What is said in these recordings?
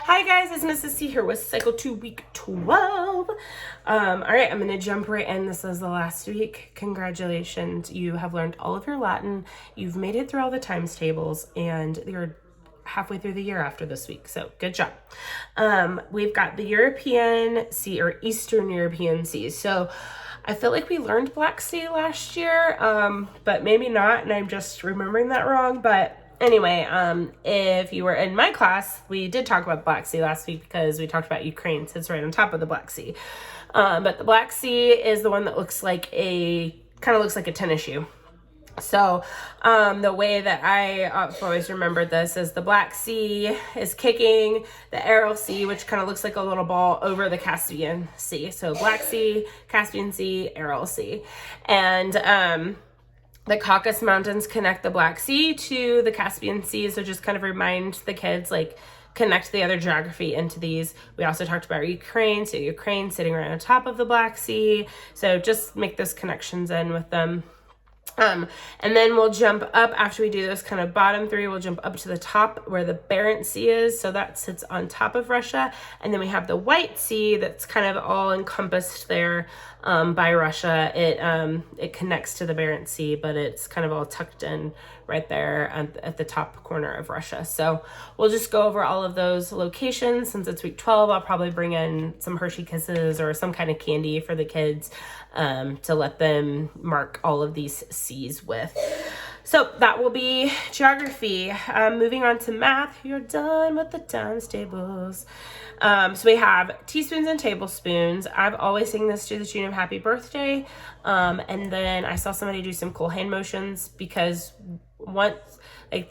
Hi guys, it's Mrs. C here with Cycle 2 Week 12. All right, I'm going to jump right in. This is the last week. Congratulations, you have learned all of your Latin. You've made it through all the times tables, and you're halfway through the year after this week, so good job. We've got the European Sea or Eastern European Seas. So I feel like we learned Black Sea last year, but maybe not, and I'm just remembering that wrong. But anyway, if you were in my class, we did talk about Black Sea last week because we talked about Ukraine, so it's right on top of the Black Sea. But the Black Sea is the one that looks like kind of looks like a tennis shoe. So the way that I've always remembered this is the Black Sea is kicking the Aral Sea, which kind of looks like a little ball, over the Caspian Sea. So Black Sea, Caspian Sea, Aral Sea. And the Caucasus Mountains connect the Black Sea to the Caspian Sea. So just kind of remind the kids, like, connect the other geography into these. We also talked about Ukraine. So Ukraine sitting right on top of the Black Sea. So just make those connections in with them. And then we'll jump up after we do those kind of bottom three. We'll jump up to the top where the Barents Sea is. So that sits on top of Russia. And then we have the White Sea that's kind of all encompassed there by Russia. It connects to the Barents Sea, but it's kind of all tucked in right there at the top corner of Russia. So we'll just go over all of those locations. Since it's week 12, I'll probably bring in some Hershey Kisses or some kind of candy for the kids to let them mark all of these seas with. So that will be geography. Moving on to math, you're done with the times tables. So we have teaspoons and tablespoons. I've always sing this to the tune of Happy Birthday. And then I saw somebody do some cool hand motions because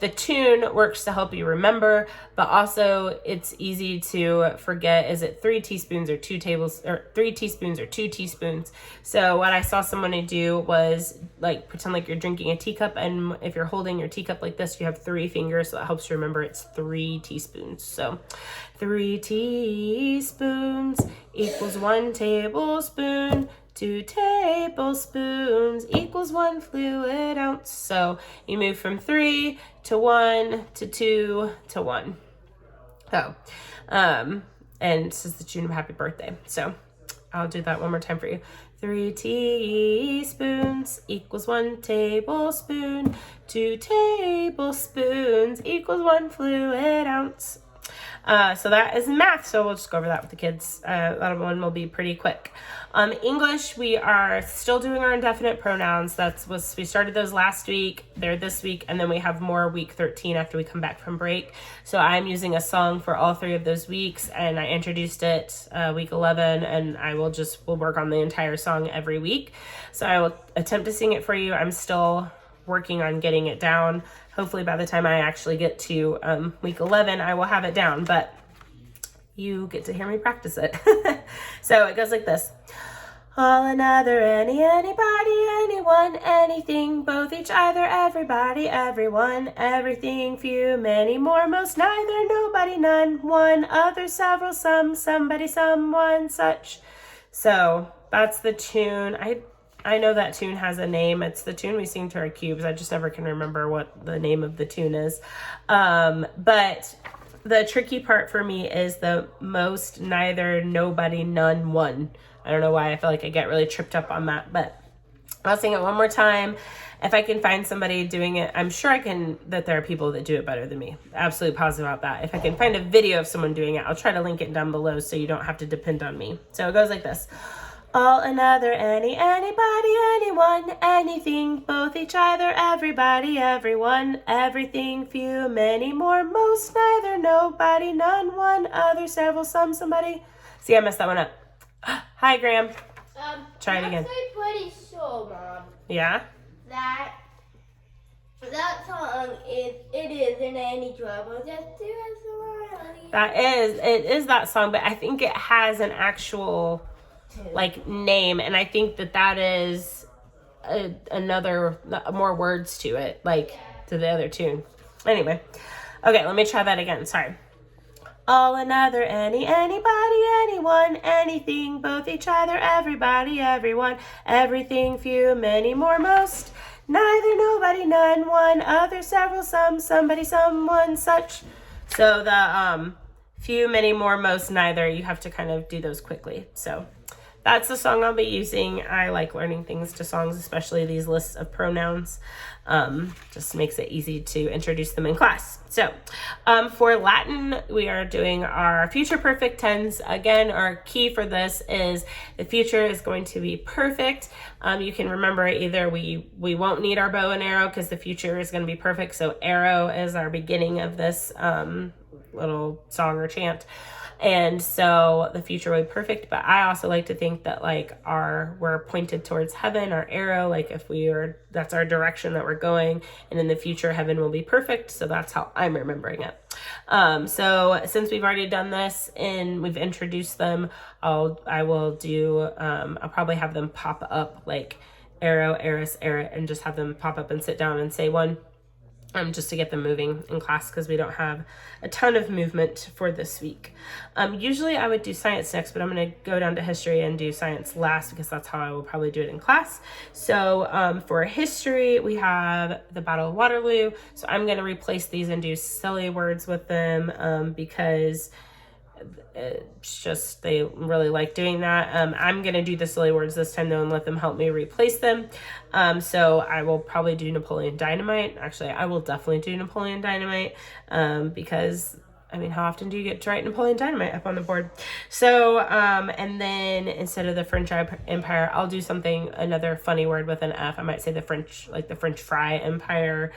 the tune works to help you remember, but also it's easy to forget. Is it 3 teaspoons or 3 teaspoons or 2 teaspoons? So what I saw someone do was like pretend like you're drinking a teacup, and if you're holding your teacup like this, you have 3 fingers, so that helps you remember it's 3 teaspoons. So 3 teaspoons equals 1 tablespoon. 2 tablespoons equals 1 fluid ounce. So you move from 3 to 1 to 2 to 1. So, and this is the tune of Happy Birthday. So I'll do that one more time for you. 3 teaspoons equals 1 tablespoon. 2 tablespoons equals 1 fluid ounce. So that is math. So we'll just go over that with the kids. That one will be pretty quick. English, we are still doing our indefinite pronouns. We started those last week. They're this week, and then we have more week 13 after we come back from break. So I'm using a song for all 3 of those weeks, and I introduced it week 11, and we'll work on the entire song every week. So I will attempt to sing it for you. I'm still working on getting it down. Hopefully by the time I actually get to week 11, I will have it down, but you get to hear me practice it. So it goes like this. All, another, any, anybody, anyone, anything, both, each, either, everybody, everyone, everything, few, many, more, most, neither, nobody, none, one, other, several, some, somebody, someone, such. So that's the tune. I know that tune has a name. It's the tune we sing to our cubes. I just never can remember what the name of the tune is. But the tricky part for me is the most, neither, nobody, none, one. I don't know why I feel like I get really tripped up on that, but I'll sing it one more time. If I can find somebody doing it, I'm sure that there are people that do it better than me. Absolutely positive about that. If I can find a video of someone doing it, I'll try to link it down below so you don't have to depend on me. So it goes like this. All, another, any, anybody, anyone, anything, both, each, either, everybody, everyone, everything, few, many, more, most, neither, nobody, none, one, other, several, some, somebody. See, I messed that one up. Hi, Graham. Try it again. I'm pretty sure, Mom. Yeah? That song it is in any trouble. Just do it so It is that song, but I think it has an actual name, and I think that is more words to it, to the other tune. Anyway, okay, let me try that again. Sorry. All, another, any, anybody, anyone, anything, both, each, either, everybody, everyone, everything, few, many, more, most, neither, nobody, none, one, other, several, some, somebody, someone, such. So the few, many, more, most, neither. You have to kind of do those quickly. So that's the song I'll be using. I like learning things to songs, especially these lists of pronouns. Just makes it easy to introduce them in class. So for Latin, we are doing our future perfect tense. Again, our key for this is the future is going to be perfect. You can remember either we won't need our bow and arrow because the future is going to be perfect. So arrow is our beginning of this little song or chant. And so the future will be perfect, but I also like to think that like we're pointed towards heaven, our arrow, like if that's our direction that we're going, and in the future heaven will be perfect. So that's how I'm remembering it. So since we've already done this and we've introduced them, I'll probably have them pop up like arrow, eris, erit, and just have them pop up and sit down and say one. Just to get them moving in class because we don't have a ton of movement for this week. Usually I would do science next, but I'm going to go down to history and do science last because that's how I will probably do it in class. So for history, we have the Battle of Waterloo. So I'm going to replace these and do silly words with them because it's just they really like doing that. I'm gonna do the silly words this time though and let them help me replace them. So I will probably do Napoleon Dynamite. Actually, I will definitely do Napoleon Dynamite because I mean, how often do you get to write Napoleon Dynamite up on the board? So, and then instead of the French Empire, I'll do another funny word with an F. I might say the French fry empire,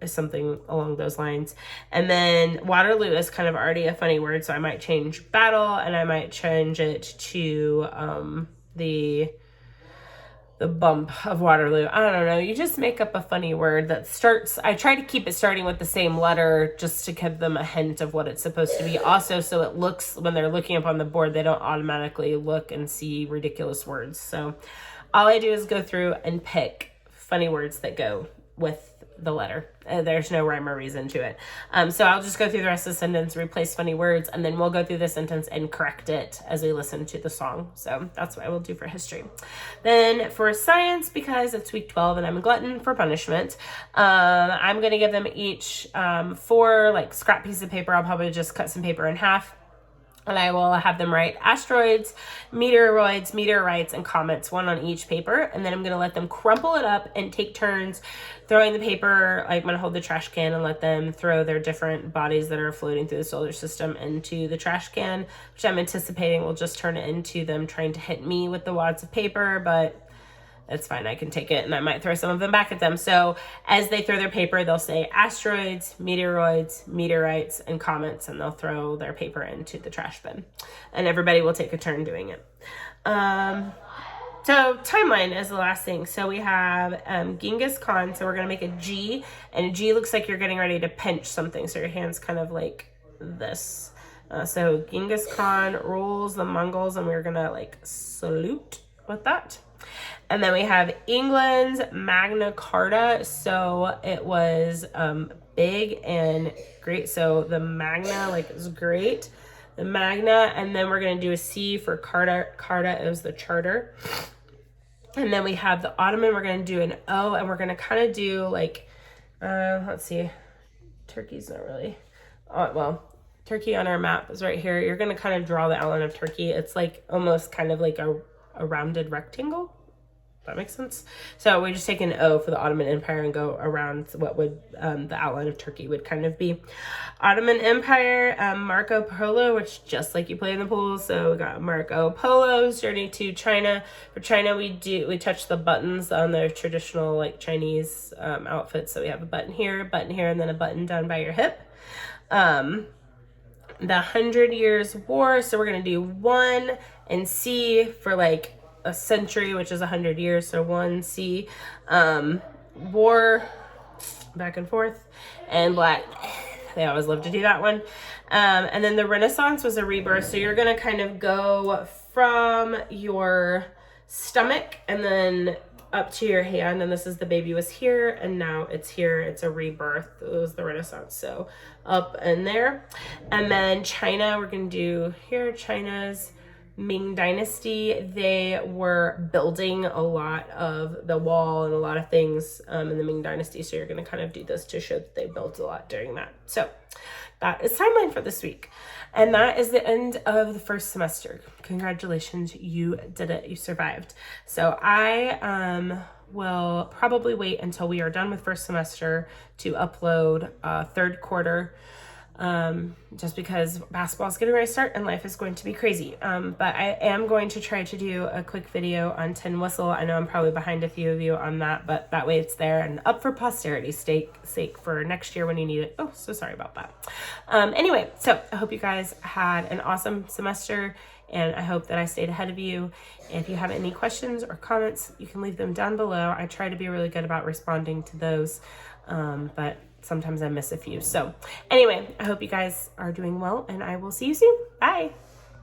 something along those lines. And then Waterloo is kind of already a funny word, so I might change battle and I might change it to the bump of Waterloo. I don't know. You just make up a funny word that starts. I try to keep it starting with the same letter just to give them a hint of what it's supposed to be. Also, so it looks, when they're looking up on the board, they don't automatically look and see ridiculous words. So all I do is go through and pick funny words that go with the letter. There's no rhyme or reason to it. So I'll just go through the rest of the sentence, replace funny words, and then we'll go through the sentence and correct it as we listen to the song. So that's what I will do for history. Then for science, because it's week 12 and I'm a glutton for punishment, I'm going to give them each 4 like scrap pieces of paper. I'll probably just cut some paper in half. And I will have them write asteroids, meteoroids, meteorites, and comets, one on each paper. And then I'm going to let them crumple it up and take turns throwing the paper. Like I'm going to hold the trash can and let them throw their different bodies that are floating through the solar system into the trash can, which I'm anticipating will just turn it into them trying to hit me with the wads of paper, but it's fine. I can take it and I might throw some of them back at them. So as they throw their paper, they'll say asteroids, meteoroids, meteorites, and comets, and they'll throw their paper into the trash bin. And everybody will take a turn doing it. So timeline is the last thing. So we have Genghis Khan. So we're going to make a G. And a G looks like you're getting ready to pinch something. So your hand's kind of like this. So Genghis Khan rules the Mongols, and we're going to like salute with that. And then we have England's Magna Carta. So it was big and great. So the Magna is great. The Magna. And then we're going to do a C for Carta. Carta is the charter. And then we have the Ottoman. We're going to do an O. And we're going to kind of do let's see. Turkey's not really. Turkey on our map is right here. You're going to kind of draw the outline of Turkey. It's like almost kind of like a rounded rectangle. That makes sense. So we just take an O for the Ottoman Empire and go around what would the outline of Turkey would kind of be. Ottoman Empire, Marco Polo, which just like you play in the pool. So we got Marco Polo's journey to China. For China, we touch the buttons on their traditional Chinese outfits. So we have a button here, and then a button down by your hip. The 100 Years' War. So we're gonna do 1 and C for a century, which is 100 years, so 1C. War, back and forth, and black. They always love to do that one. And then the Renaissance was a rebirth, so you're going to kind of go from your stomach and then up to your hand, and this is the baby was here, and now it's here. It's a rebirth. It was the Renaissance, so up and there. And then China, we're going to do here, China's Ming Dynasty. They were building a lot of the wall and a lot of things in the Ming Dynasty. So you're going to kind of do this to show that they built a lot during that. So that is timeline for this week. And that is the end of the first semester. Congratulations, you did it. You survived. So I will probably wait until we are done with first semester to upload third quarter, just because basketball is getting ready to start and life is going to be crazy. But I am going to try to do a quick video on tin whistle. I know I'm probably behind a few of you on that, but that way it's there and up for posterity's sake for next year when you need it. Oh, so sorry about that. Anyway, so I hope you guys had an awesome semester, and I hope that I stayed ahead of you. If you have any questions or comments, you can leave them down below. I try to be really good about responding to those, but sometimes I miss a few. So anyway, I hope you guys are doing well, and I will see you soon. Bye.